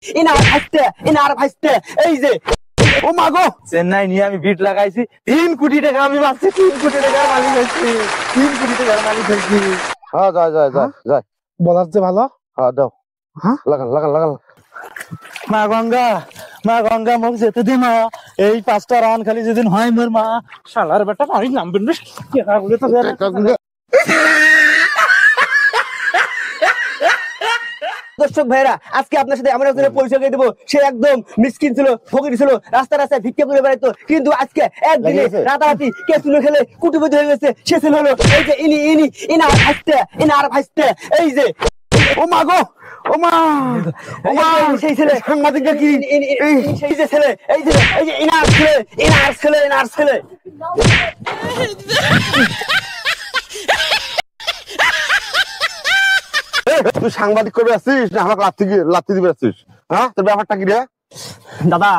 Inner ভাইস্তে inner ভাইস্তে এই যে ও মা গো, চেন্নাই নিয়ে আমি বিট লাগাইছি, 3 কোটি টাকা আমি পাচ্ছি, 3 কোটি টাকার মালিক হয়েছি, 3 কোটি টাকার মালিক হয়েছি। হ্যাঁ যাই বলার যে ভালো। হ্যাঁ দাও, হ্যাঁ লাগান। মা গঙ্গা মোক যেতে দে মা, এই 5টা রান খালি যেদিন হয় মোর মা, শালার বেটা পানি নামবেন না বলে তো। দর্শক ভাইরা, আজকে আপনার সাথে আমরা একজনের পরিচয় দিয়ে দেবো। সে একদম মিসকিন ছিল, ফকির ছিল, রাস্তায় ভিক্ষা করে বেড়াইতো, কিন্তু আজকে একদিনে রাতারাতি ক্যাসিনো খেলে কোটিপতি হয়ে গেছে। সে ছিল হলো এই যে ইনার ভাইস্তে এই যে ও মা গো, ও মা সেই ছেলে সাংবাদিকটা কি সেই যে ছেলে এই যে ইনার ছেলে তুই সাংবাদিক করবে আসছিস না আমাকে লাত্তি দিবে আসছিস? হ্যাঁ, তোর ব্যাপারটা কি রে? দাদা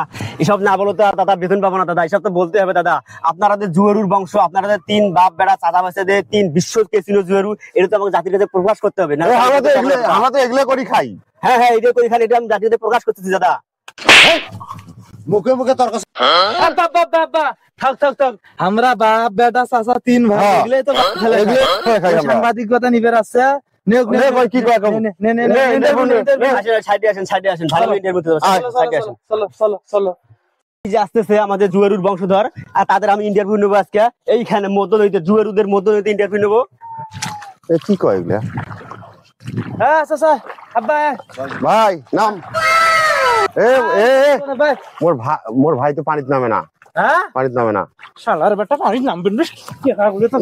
এসব না বলো তো দাদা, বেতন পাবো না দাদা, এসব তো বলতে হবে দাদা। আপনারা জুয়ারুর বংশ, আপনারা 3 বাপ বেড়া চাচা বাচ্চাদের 3 বিশ্ব কেসিনো জুয়ারু, এটা তো আমাকে জাতির কাছে প্রকাশ করতে হবে না? আমরা তো এগুলো করি খাই। হ্যাঁ এটা করি খালি, এটা আমি জাতির কাছে প্রকাশ করতেছি দাদা। মুখে তর্ক। থাক, আমরা বাপ বেটা চাচা 3 ভাই, এগুলাই তো সাংবাদিকতা নিবে আছে। আসতেছে আমাদের জুয়ারুর বংশধর, আর তাদের আমি ইন্টারভিউ নেবো আজকে এইখানে মধ্যনৈতে, জুয়ারুদের মধ্যনৈতে ইন্টারভিউ নেবো। কি কয় এগুলা? হ্যাঁ চাচা, আব্বা ভাই নাম। মোর ভাই তো পানিতে নামে না। হ্যাঁ, পানিতে নামে না, শালার বেটা পানি নামবেন না বলে তো।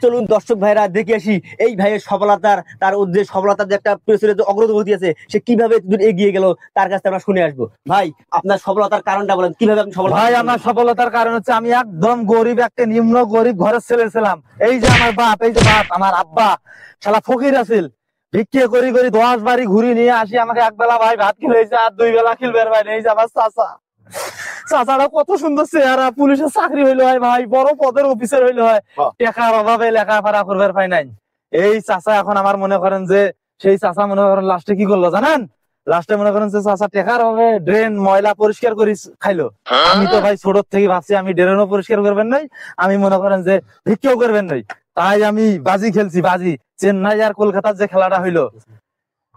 চলুন দর্শক ভাইরা দেখে আসি এই ভাইয়ের সফলতার, তার যে সফলতার যে একটা পেছনে যে অগ্রগতি আছে, সে কিভাবে এগিয়ে গেল, তার কাছে আমরা শুনে আসবো। ভাই আপনার সফলতার কারণটা বলেন, কিভাবে আপনি সফল? ভাই আমার সফলতার কারণ হচ্ছে আমি একদম গরিব, একটা নিম্ন গরিব ঘরের ছেলে ছিলাম। এই যে আমার বাপ, এই যে বাপ আমার আব্বা শালা ফকির আছিল, ভিক্ষে করি 10 বাড়ি ঘুরি নিয়ে আসি, আমাকে একবেলা ভাই ভাত খেলেছে আর 2 বেলা খেলবেন ভাই। এই যে আমার চাচাটা কত সুন্দর চেহারা, পুলিশের চাকরি হইলে হয় ভাই, বড় পদের অফিসার হইলে হয়, টাকার অভাবে লেখাপড়া করবার পাই নাই। এই চাচা এখন আমার মনে করেন যে, সেই চাচা মনে করেন লাস্টে কি করলো জানেন? লাস্টে মনে করেন যে চাচা টাকার অভাবে ড্রেন ময়লা পরিষ্কার করে খাইলো। আমি তো ভাই ছোট থেকে ভাবছি আমি ড্রেনও পরিষ্কার করবেন নাই, আমি মনে করেন যে ভিক্ষাও করবেন নাই। তাই আমি বাজি খেলছি, বাজি চেন্নাই আর কলকাতার যে খেলাটা হইলো,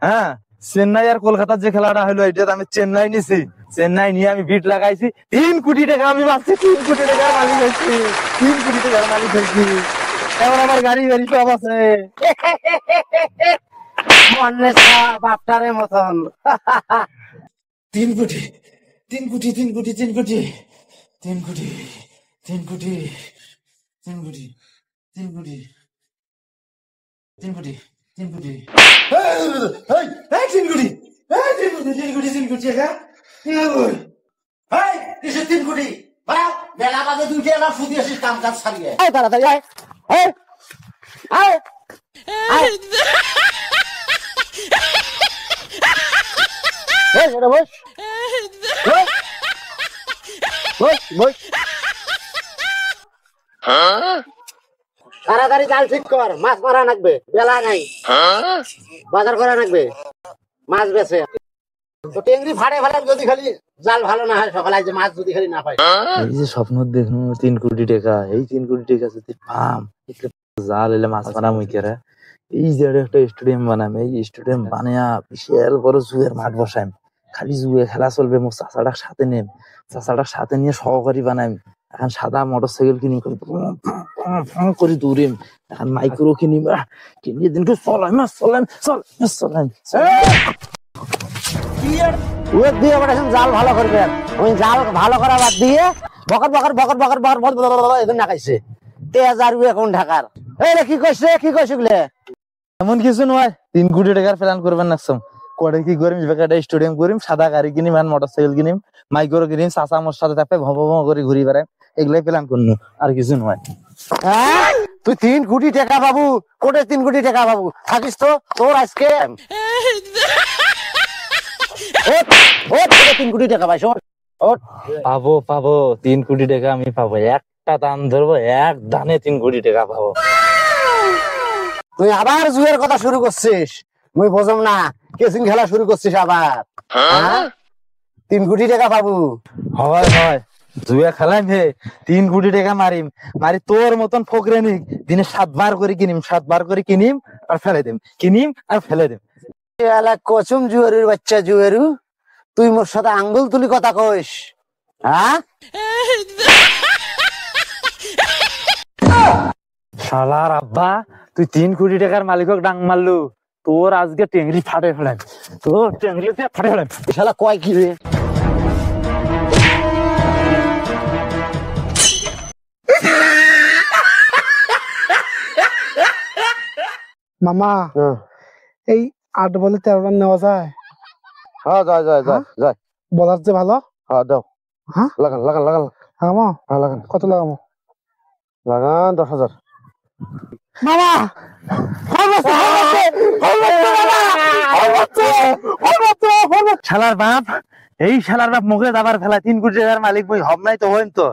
হ্যাঁ চেন্নাই আর কলকাতার যে খেলাটা হলো, এটা আমি চেন্নাই নিছি, চেন্নাই নিয়ে আমি বিট লাগাইছি, 3 কোটি টাকা আমি পাচ্ছি, 3 কোটি টাকার মালিক হয়েছি, 3 কোটি টাকার মালিক হয়েছি। এখন আমার গাড়ি সব আছে। বাপটারের মতন 3 কোটি 3 কোটি 3 কোটি 3 কোটি 3 কোটি 3 কোটি 3 কোটি 3 কোটি 3 কোটি 3 কোটি 3 কোটি 3 কোটি 3 কোটি টাকা কিসের 3 কোটি? বেলা বাজে 2টা, না ফুটি আসিস কাম কাজ ছাড়িয়ে। তাড়াতাড়ি তাড়াতাড়ি জাল ঠিক কর, মাছ মারা লাগবে, বেলা নাই, বাজার করা লাগবে, মাছ বেছে তো টেংরি ফাড়ে ফেলেন যদি খালি জাল ভালো না হয়, সকালে যে মাছ যদি খালি না পাই। এই যে স্বপ্ন দেখুন 3 কোটি টাকা, এই 3 কোটি টাকা যদি পাম, জাল এলে মাছ মারা মুইকেরা, এই যে একটা স্টেডিয়াম বানাম, এই স্টেডিয়াম বানিয়া বিশাল বড় জুয়ের মাঠ বসাইম, খালি জুয়ে খেলা চলবে। মোর চাচাটার সাথে নিয়ে সহকারী বানাইম। এখন সাদা মোটরসাইকেল কিনি করে দৌড়িম, এখন মাইক্রো কিনিম, কিনিয়ে দিনকে চলাইম জাল ভালো করবেন, ওই জাল ভালো করা বাদ দিয়ে বকর এদিন নাকাইছে 1000 কোন ঢাকার। এই কি কইছে গুলে? এমন কিছু নয়, 3 কোটি টাকার প্ল্যান করবেন নাকছম। করে কি করিম, একটা স্টেডিয়াম করিম, সাদা গাড়ি কিনিম, মোটরসাইকেল কিনিম, মাইক্রো কিনিম, চাচা মোর সাথে থাকবে, ভব করে ঘুরি বেড়াই, এগুলাই প্ল্যান করবো, আর কিছু নয়। তুই 3 কোটি টাকা বাবু, কোটে 3 কোটি টাকা বাবু থাকিস তো, তোর আজকে 3 কোটি টাকা পাইছ। পাবো 3 কোটি টাকা আমি পাবো, একটা দাম ধরবো, এক দানে 3 কোটি টাকা পাবো। তুই আবার জুয়ের কথা শুরু করছিস, মুই বুঝম না, কেসিং খেলা শুরু করছিস আবার। 3 কোটি টাকা পাবো? হয় হয়, জুয়া খেলাম হে, 3 কোটি টাকা মারি তোর মতন ফকরেনি দিনে 7 বার করে কিনিম, 7 বার করে কিনিম আর ফেলে দেম, কিনিম আর ফেলে দেম। এলা কচম জুয়েরুর বাচ্চা জুয়েরু, তুই মোর সাথে আঙ্গুল তুলি কথা কইস? হ্যাঁ, শালার আব্বা, তুই 3 কোটি টাকার মালিকক ডাং মারলু, তোর আজকে টেংরি ফাটে ফেলাম, তোর টেংরি ফাটে ফেলাম। শালা কয় কি রে? মামা এই 8 বলে 13 রান নেওয়া যায়? হ্যাঁ যায় যায় যায় যায়। বলার যে ভালো। হ্যাঁ দাও। হ্যাঁ লাগান লাগান লাগান। লাগামো? হ্যাঁ লাগান। কত লাগামো? লাগান 10,000। মামা শালার বাপ, এই শালার বাপ মুখে দাবার ফেলা 3 কোটি টাকার মালিক বই হব নাই তো হইন তো।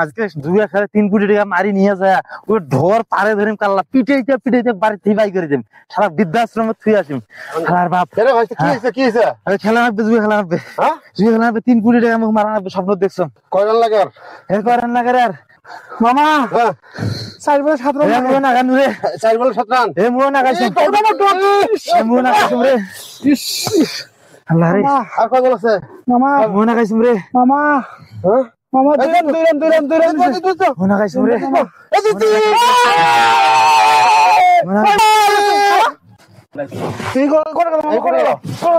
আজকে জুয়া খেলে 3 কোটি টাকা মারি নিয়ে যায়, ওই ঢোর পারে ধরিম কাল্লা পিটাইতে বাড়ি বাই করে দিম, সারা বৃদ্ধাশ্রমে থুই আসিম। শালার বাপ কেরে ভাই কি হইছে কি হইছে? আরে খেলা হবে, জুয়া খেলা হবে, হ্যাঁ জুয়া খেলা হবে, 3 কোটি টাকা মুখ মারা হবে, স্বপ্ন দেখছো? কয় রান লাগে আর? এর করেন না করে আর মামা হ্যাঁ 4 বলে 7 রান এ মুও না গান রে, 4 বল 7 রান। এ মুও না গাইছো, এ মুও না গাইছো রে, আল্লাহ রে, আর কয় বল আছে? মামা মুও না গাইছো রে, মামা হ্যাঁ মামা 2 রান মুও না গাইছো রে, তুই করে গেল মামা করে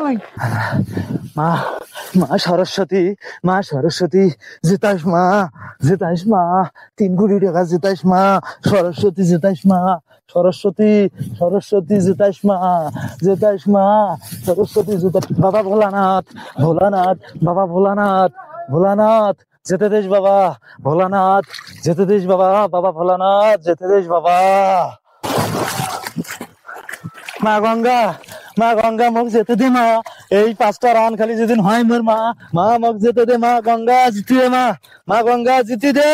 নাই। মা মা সরস্বতী, মা সরস্বতী, জিতাইস মা, জিতাইস মা, 3 কোটি টাকা জিতাইস মা, সরস্বতী জিতাইস মা, সরস্বতী সরস্বতী জিতাইস মা, জিতাইস মা, সরস্বতী জিতাইস। বাবা ভোলানাথ, ভোলানাথ, বাবা ভোলানাথ, ভোলানাথ যেতে দেশ বাবা, ভোলানাথ যেতে দেশ বাবা, বাবা ভোলানাথ যেতে দেশ বাবা। মা গঙ্গা, মা গঙ্গা মুখ যেতে দে মা, এই 5টা রান খালি যেদিন হয় মোর মা, মা মুখ যেতে দে মা গঙ্গা, জিতি দে মা, মা গঙ্গা জিতি দে,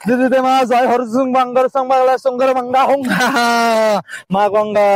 জিতি দে মা, জয় হরসুং বাঙ্গার সং বাংলা সঙ্গর বাঙ্গা হঙ্গা, মা গঙ্গা।